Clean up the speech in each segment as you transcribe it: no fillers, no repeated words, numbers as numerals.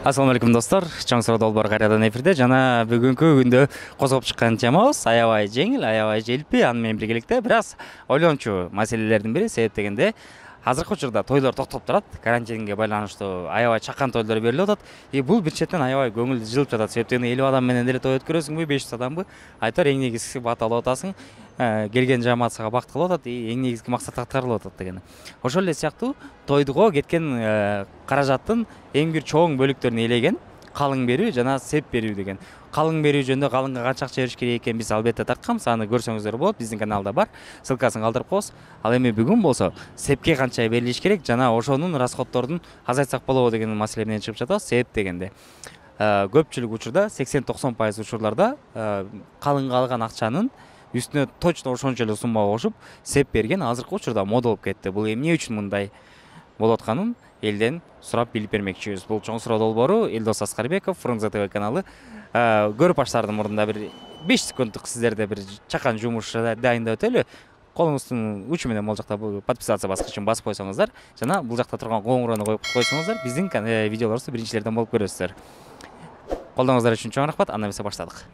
Ассаламу алейкум достор. Чоң суроо долбоор кайрадан эфирде жана бүгүнкү күндө козгоп чыккан темабыз аябай жеңил, аябай желпи, аны менен биргеликте бир аз ойлончу маселелердин бири. Себеп дегенде азыркы учурда тойлор токтоп турат, карантинге байланыштуу аябай чакан тойлор берилип атат. Бул бир четтен аябай көңүл жылып жатат. Себеп дегенде 50 адам менен деле той өткөрөсүңбү, 500 адамбы? Айтор эң негизгиси бат алып атасың. Келген жамаатга бакыт кылып атат, эң негизги максат аткарылып атат деген. Ошол эле сыяктуу тойдуго кеткен каражаттын эң бир чоң бөлүктөрүн ээлеген калың берүү жана сеп берүү деген. Калың берүү жөнүндө калыңга канча акча бериш керек экенин биз албетте тартканбыз. Аны көрсөңүздөр болот, биздин каналда бар. Ссылкасын калтырып коебуз. Ал эми бүгүн болсо сепке канча берилиш керек жана ошонун расходтордун азайтсак болобу деген маселе менен чыгып жатабыз. Себеп дегенде көпчүлүк учурда 80-90% учурларда калыңга алган акчанын үстүнө точно ошончо эле суммага кошуп сеп берген азыркы учурда мода болуп кетти. Бул эмне үчүн мындай болуп атканын элден сурап билип бермекчибиз. Бул чоң суроо долбоору Элдос Аскарбеков, Фрунзе ТВ каналы. Көрүп баштаардын мурдунда бир 5 секунддук сиздерде бир чакан жумуш дайындап өтөлү. Колуңуздун учу менен могул жакта подписация баскычын басып койсоңуздар жана бул жакта турган коңгуроону коюп койсоңуздар биздин видеолорубузду биринчилерден болуп көрөсүздөр. Колдооңуздар үчүн чоң рахмат. Анда эмесе баштадык.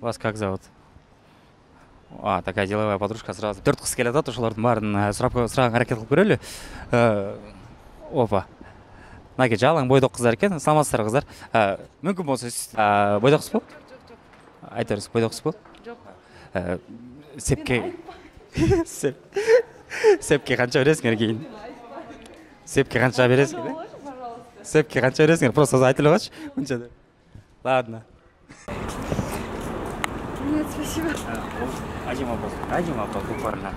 Вас как зовут? Такая деловая подружка сразу. 4 кыз келе атат, ошолордун баарын сураганга аракет кылып көрөлү. Опа. Мынакей жалаң бойдок кыздар экен. Саламатсыздарбы кыздар? Мүмкүн болсо сиз бойдоксузбу? Айта бойдоксузбу? Жок. Сепке Сепке канча бересиңер кийин? Сепке канча бересиңер? Сепке канча бересиңер? Просто айтып эле койчу. Мынча деп. Ладно. Нет, спасибо. Один вопрос буквально.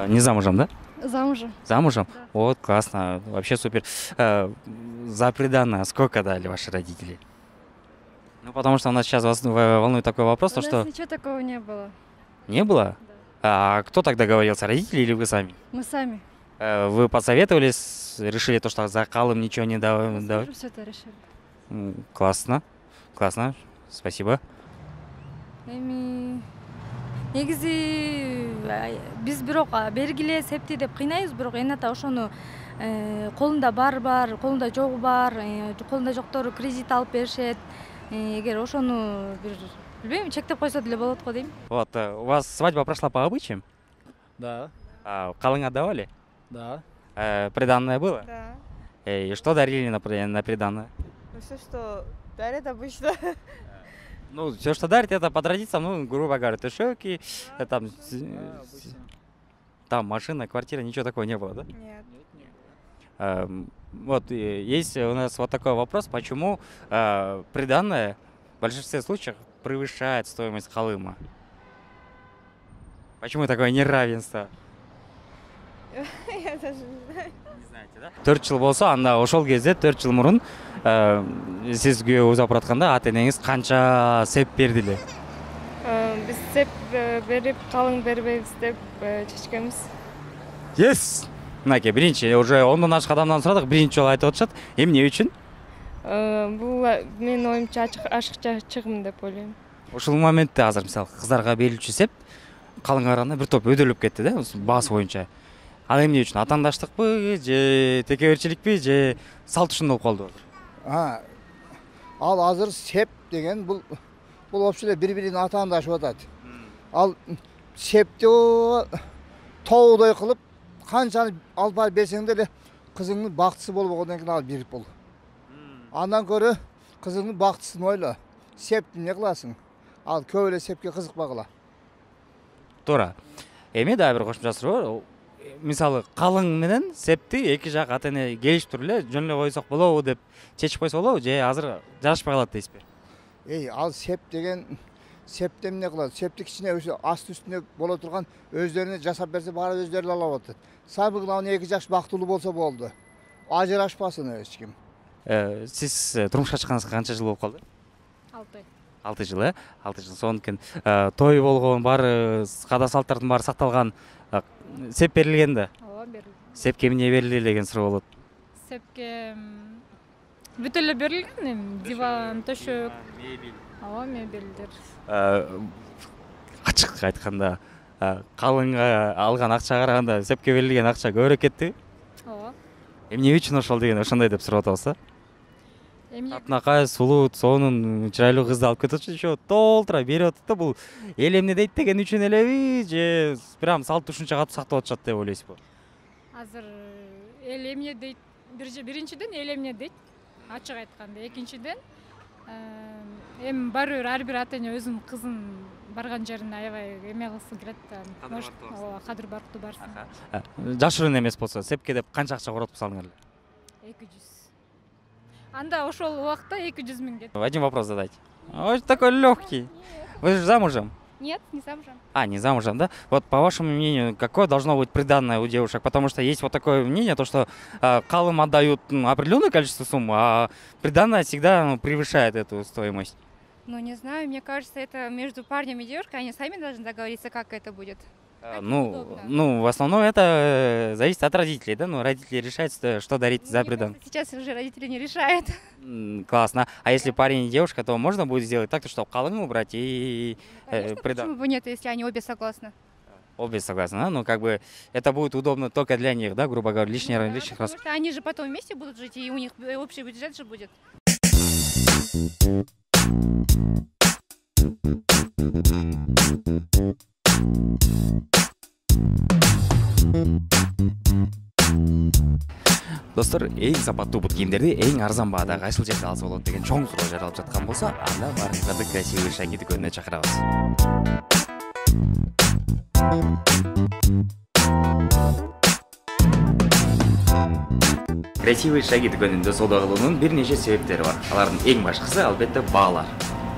Не замужем, да? Замужем. Замужем? Да. Вот, классно, вообще супер. За приданное сколько дали ваши родители? Ну, потому что у нас сейчас вас волнует такой вопрос, У что... нас ничего такого не было. Не было? Да. А кто тогда договорился, родители или вы сами? Мы сами. Вы посоветовались, решили то, что за калым ничего не давать? Мы все это решили. Классно, классно, спасибо. Негизи биз бирок бергиле септи деп кыйнайбыз, бирок эната ошону колунда бары бар, колунда жогу бар, колунда жоктору кредит алып беришет. Эгер ошону бир билбейм, чектеп койсо деле болот го дейм. Вот, у вас свадьба прошла по обычаям? Да. Калың отдавали? Да. Приданное было? Да. И что дарили на приданное? Ну все, что дарят обычно. Ну, все, что дарит, это по традициям, ну, грубо говоря, тушёки, там, там машина, квартира, ничего такого не было, да? Нет. Вот, есть у нас вот такой вопрос, почему приданное в большинстве случаев превышает стоимость калыма? Почему такое неравенство? Я даже не знаю. Не знаете, да? 4 жыл болсо, анда ошол кезде 4 жыл мурун сиз күйөө узап атканда ата энеңиз канча сеп берди эле? Биз сеп берип, калың бербейбиз деп чечкенбиз. Yes! Мынакей, биринчи уже 10дон ашык адамдан сурадык, биринчи жолу айтып атышат. Эмне үчүн? Бул менин оюмча ашыкча чыгым деп ойлойм. Ушул моментте азыр мисалы кыздарга берилчү сеп калыңга караганда бир топ өдөлүп кетти да, баасы боюнча. Ал эмне үчүн? Атаандаштыкпы же текеберчиликпи же салт ушундай болуп калдыбы? Ал азыр сеп деген бул вообще эле бири-бирин атаандашып атат. Ал септи тоодой кылып канчаны алып барып берсең деле кызыңдын бактысы болбогондон кийин ал берип бол. Андан көрө кызыңдын бактысын ойло. Септи эмне кыласың? Ал көп эле сепке кызыкпагыла. Туура. Эми дагы бир кошумча суроо. Мисалы калың менен септи эки жак ата эне келишип туруп эле жөн эле койсок болобу деп чечип койсо болобу же азыр жарашпай калат дейсизби? Ал сеп деген септи эмне кылат? Септи кичине асты үстүнө боло турган өздөрүнө жасап берсе баары өздөрү алып атат. Самый главный эки жаш бактылуу болсо болду. Ажырашпасын эч ким. Сиз турмушка чыкканыңызга канча жыл болуп калды? 6 ай. 6 жыл, 6 жыл. Сонун той болгон, баары када салттардын баары сакталган, сеп берилген да. Ооба, берилди. Сепке эмне берилди деген суроо болот. Сепке бүт эле берилген, эми диван, төшөк, ооба, мебелдер. Ачык айтканда, калыңга алган акчага караганда сепке берилген акча көбүрөөк кетти. Ооба. Эмне үчүн ошол деген ошондой деп сурап атабыз. Эми Катынакай сулуу, сонун, чырайлуу кызды алып кетип атчу, еще толтура берип атат да, бул эл эмне дейт деген үчүн элеби же прям салт ушунча катуу сактап атышат деп ойлойсузбу? азыр эл эмне дейт? Биринчиден эл эмне дейт? Ачык айтканда. Экинчиден эми ар бир ата эне өзүнүн кызын барган жерине аябай эме кылсын келет да. Может, кадыр барктуу барсын. Жашыруун эмес болсо, сепке деп канча акча коротуп салдыңар эле? 200. Анда ошол убакта 200 000 кетти. Один вопрос задать. Ой, такой легкий. Вы же замужем? Нет, не замужем. Не замужем, да? Вот по вашему мнению, какое должно быть приданное у девушек? Потому что есть вот такое мнение, то что калым отдают определенное количество сумм, а приданное всегда превышает эту стоимость. Ну, не знаю, мне кажется, это между парнем и девушкой, они сами должны договориться, как это будет. В основном это зависит от родителей, да? Ну, родители решают, что дарить за приданное. Сейчас уже родители не решают. Классно. А если парень и девушка, то можно будет сделать так, чтобы калым убрать и Конечно, почему бы нет, если они обе согласны? Обе согласны, да? Ну, как бы это будет удобно только для них, да, грубо говоря, лишний раз. Потому что они же потом вместе будут жить, и у них общий бюджет же будет. Достор, эң сапаттуу бут кийимдерди эң арзан баада кайсыл жерде алса болот деген чоң суроо жаралып жаткан болсо, анда баарыңыздарды красивый шаги дүкөнүнө чакырабыз. Красивый шаги дүкөнүндө соода кылуунун бир нече себептери бар. Алардын эң башкысы албетте баалар.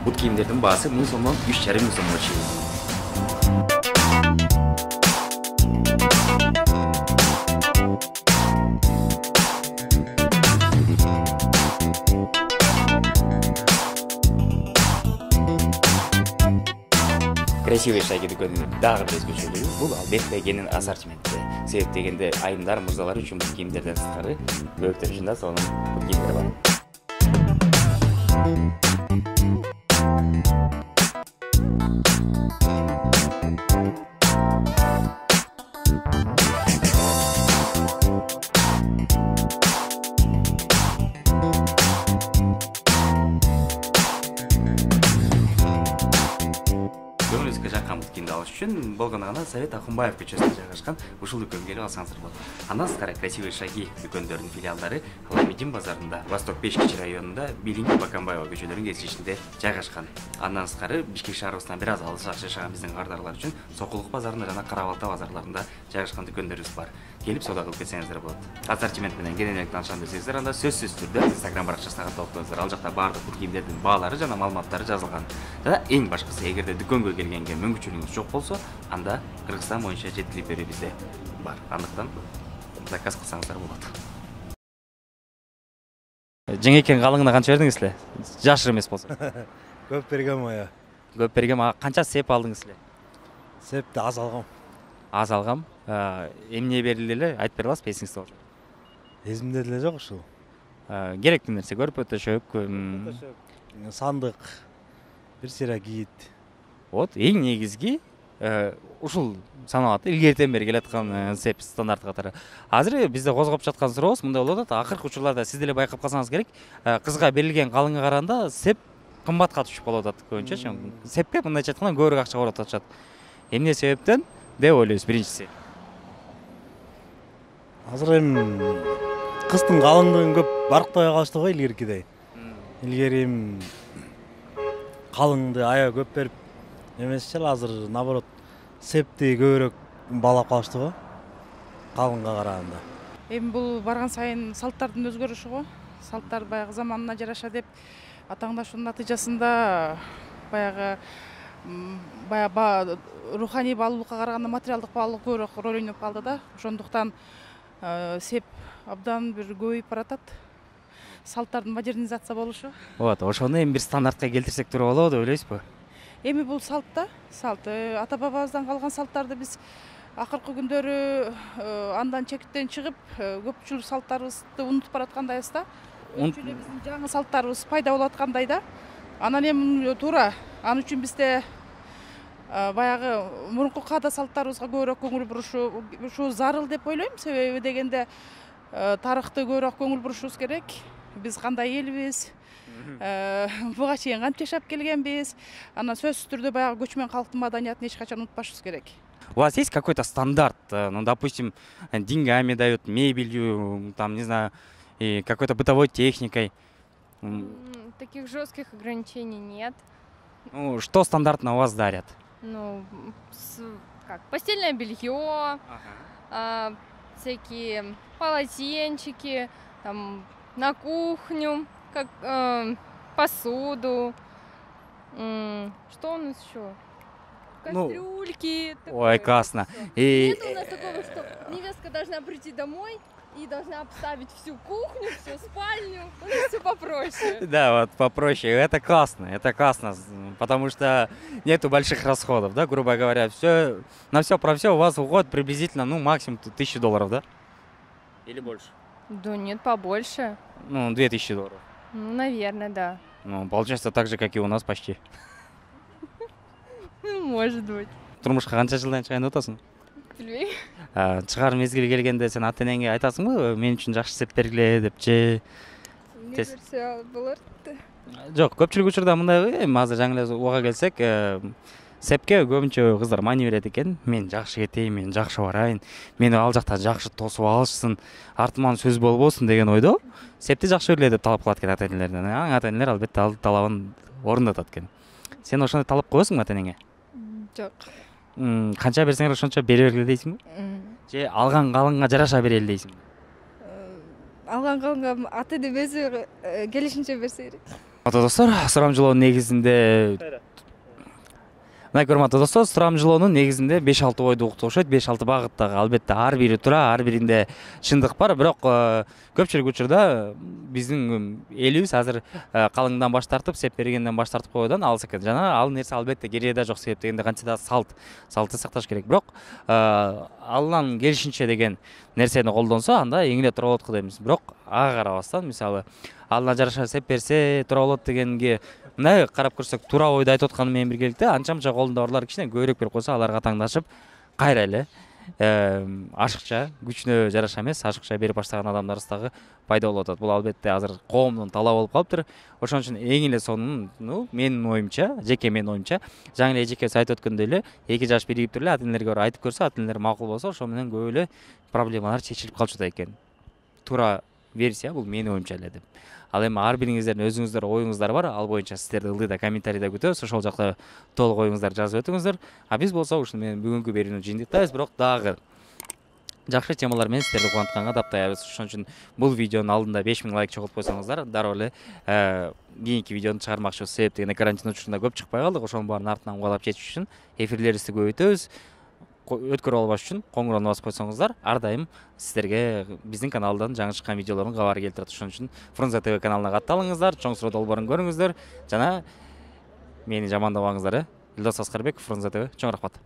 Бут кийимдердин баасы 1000 сомдон 3,5 сомго чейин. Красивый шаги дүкөнүнүн дагы бир өзгөчөлүгү бул албетте кенен ассортименти. Себеп дегенде айымдар, мырзалар үчүн бут кийимдерден сырткары көбүктөр үчүн да сонун бут кийимдер бар. Көңүлүңүзгө жаккан бут кийимди алыш үчүн болгону гана Совет Акунбаев көчөсүндө жайгашкан ушул дүкөнгө келип алсаңыздар болот. Андан сырткары красивый шаги дүкөндөрүнүн филиалдары Аламедин базарында, Восток 5 районунда, Билинги Баканбаева көчөлөрүнүн кесилишинде жайгашкан. Андан сырткары Бишкек шаарыбыздан бир аз алыс жашаган биздин кардарлар үчүн Сокулук базарында жана Кара Балта базарларында жайгашкан дүкөндөрүбүз бар. Келип соода кылып кетсеңиздер болот. Ассортимент менен кененирээк таанышам десеңиздер, анда сөзсүз түрдө Instagram баракчасына катталыңыздар. Ал жакта баардык бут кийимдердин баалары жана маалыматтары жазылган. Жана эң башкысы, эгерде дүкөнгө келгенге мүмкүнчүлүгүңүз жок болсо, анда Кыргызстан боюнча жеткилип берүү бизде бар. Андыктан заказ кылсаңыздар болот. Жеңекенин калыңына канча бердиңиз эле? Жашыр эмес болсо. Көп бергем ая. Көп бергем. Канча сеп алдыңыз эле? Септи аз алгам. Аз алгам. Эмне берилди эле? Айтып бере аласызбы, эсиңизде болчу? Эсимде деле жок ушул. Керектүү нерсе, көрпө төшөк, Сандык, бир сыйра кийит. Вот, эң негизги ушул саналат. Илгертен бери келаткан сеп стандарт катары. Азыр бизде козгоп жаткан сурообуз мындай болуп атат. Акыркы учурларда сиз деле байкап калсаңыз керек, кызга берилген калыңга караганда сеп кымбатка түшүп калып атат көбүнчөчү. Сепке мындайча айтканда көбүрөөк акча коротуп атышат. Эмне себептен деп ойлойсуз биринчиси? Азыр эми кыздын калыңдыгын көп барктай калышты го илгеркидей. Илгери калыңды аябай көп берип эмесчил, азыр наоборот септи көбүрөөк баалап калышты го калыңга караганда. Эми бул барган сайын салттардын өзгөрүшү го. Салттар баягы заманына жараша деп атаңдашуунун натыйжасында баягы руханий баалуулукка караганда материалдык баалуулук көбүрөөк роль ойноп калды да. Ошондуктан сеп абдан бир көбөйүп баратат. Салттардын модернизация болушу. Вот, ошону эми бир стандартка келтирсек туура болобу деп ойлойсузбу? Эми бул салт да, салт. Ата бабабыздан калган салттарды биз акыркы күндөрү андан чектен чыгып, көпчүлүк салттарыбызды унутуп бараткандайбыз да. өзүнчө эле биздин жаңы салттарыбыз пайда болуп аткандай да. Анан эми туура ал үчүн бизде баягы мурунку каада салттарыбызга көбүрөөк көңүл бурушу зарыл деп ойлойм. Себеби дегенде тарыхты көбүрөөк көңүл бурушубуз керек. Биз кандай элбиз, буга чейин кантип жашап келгенбиз. Анан сөзсүз түрдө баягы көчмөн калктын маданиятын эч качан унутпашыбыз керек. У вас есть какой-то стандарт? Ну, допустим, деньгами дают, мебелью, там, не знаю, и какой-то бытовой техникой. Таких жестких ограничений нет. Ну, что стандартно у вас дарят? Ну, как постельное белье, всякие полотенчики, там, на кухню, как посуду. Что у нас еще? Кастрюльки. Ой, классно. Нет у нас такого, что невестка должна прийти домой и должна обставить всю кухню, всю спальню. У нас все попроще. Да, вот попроще. Это классно, потому что нету больших расходов, да, грубо говоря. На все про все у вас уходит приблизительно, ну, максимум $1000, да? Или больше? Да нет, побольше. Ну, $2000. Ну, наверное, да. Ну, получается так же, как и у нас почти. Может быть. Турмушка канча жылдан чыгайын деп атасың? Билбейм. Чыгар мезгил келгенде сен ата энеңе айтасыңбы, мен үчүн жакшы сеп бергиле деп же? Не берсе болор. Жок, көпчүлүк учурда мындай, эми азыр жаңы эле уга келсек, сепке көбүнчө кыздар маани берет экен. Мен жакшы кетейин, мен жакшы барайын, мени ал жакта жакшы тосуп алышсын, артыман сөз болбосун деген ойдо септи жакшы бергиле деп талап кылат экен ата энелерден. Ата энелер албетте ал талабын орундатат экен. Сен ошондой талап коесуңбу ата энеңе? Жок. Канча берсеңер ошончо бере бергиле дейсиңби? Же алган калыңга жараша берели дейсиңби? Алган калыңга ата эне өзү келишинче берсе керек. Достор, сурамжылоонун негизинде мына көрмөттүү достор, сурамжылоонун негизинде 5-6 ойду укту окшойт, 5-6 багыттагы. Албетте ар бири тура, ар биринде чындык бар, бирок көпчүлүк учурда биздин элибиз азыр калыңдан баш тартып, сеп бергенден баш тартып койгондон алыс экен. Жана ал нерсе албетте кереде жок, себеп дегенде канча да салтты сакташ керек. Бирок алланын келишинче деген нерсени колдонсо, анда эң эле туура болот го дейбиз. Бирок ага карабастан, мисалы, Аллана жараша сеп берсе туура болот дегенге мындай карап көрсөк, туура ойду айтып атканы менен биргеликте анча-мынча колунда барлар кичине көбүрөөк берип койсо, аларга таңдашып кайра эле ашыкча, күчүнө жараша эмес, ашыкча берип баштаган адамдарыбыз дагы пайда болуп атат. Бул албетте азыр коомдун талабы болуп калыптыр. Ошон үчүн эң эле сонун, менин оюмча, менин оюмча, жаңы эле эжекебиз айтып өткөндөй эле, эки жаш биригип туруп эле ата энелерге айтып көрсө, ата энелер макул болсо, ошо менен көп эле проблемалар чечилип калчу экен. Туура версия бул менин оюмча эле деп. Ал эми ар бириңиздердин өзүңүздөр оюңуздар бар, ал боюнча сиздерди ылдыйда комментарийде күтөбүз. Ошол жакта толук оюңуздарды жазып өтүңүздөр. А биз болсо ушуну менен бүгүнкү берүүнү жыйынтыктайбыз, бирок дагы жакшы темалар менен сиздерди кубантканга даптаябыз. Ошон үчүн бул видеонун алдында 5000 лайк чогултуп койсоңуздар, дароо эле кийинки видеону чыгармакчыбыз. Себеп дегенде карантин учурунда көп чыкпай калдык. Ошонун баарын артынан угалап чечиш үчүн эфирлерибизди көбөйтөбүз. Өткөрүп албаш үчүн коңгуроonu басып койсоңуздар, ар дайым сиздерге биздин каналдан жаңы чыккан видеолордун кабары келип турат. Ошон үчүн Фрунзе ТВ каналына катталыңыздар, чоң суроо долбоорун көрүңүздөр жана мени жамандабаңыздар. Илдос Аскарбеков, Фрунзе ТВ. Чоң рахмат.